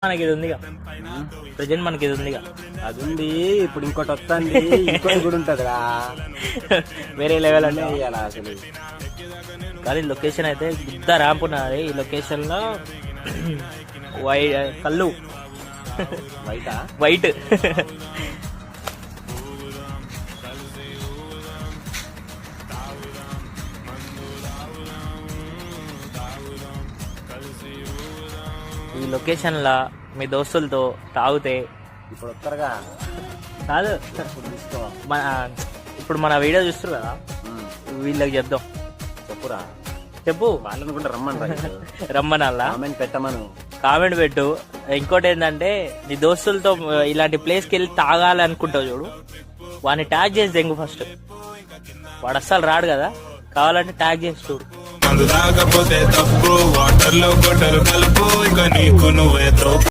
మనకి ఇది ఉందిగా, ప్రజెంట్ మనకి ఇది ఉందిగా, అది ఉంది. ఇప్పుడు ఇంకోటి వస్తుంది, ఇంకోటి కూడా ఉంటదిరా. వేరే లెవెల్ అంటే ఇయ్యాల అసలు కానీ లొకేషన్ అయితే పెద్ద ర్యాంప్ ఉన్నది. ఈ లొకేషన్ లో కళ్ళు బయట వైట్ ఈ లొకేషన్ లా మీ దోస్తులతో తాగితే ఇప్పుడు వస్తారుగా. కాదు, ఇప్పుడు తీసుకో. మన ఇప్పుడు మన వీడియో చూస్తారు కదా, వీళ్ళకి చెప్దాం. చెప్పురా, చెప్పు. వాళ్ళని కూడా రమ్మని రమ్మనల్లా కామెంట్ పెట్టమను. కామెంట్ పెట్టు. ఇంకోటి ఏంటంటే నీ దోస్తులతో ఇలాంటి ప్లేస్కి వెళ్ళి తాగాలి అనుకుంటావు చూడు, వాడిని ట్యాగ్ చేసి దెంగు ఫస్ట్. వాడు అస్సలు రాడు కదా, కావాలంటే ట్యాగ్ చేసి చూడు. మందు తాగపోతే తప్పు, వాటర్ లో గొడ్డలు కలుపు, ఇక నీకు నువ్వే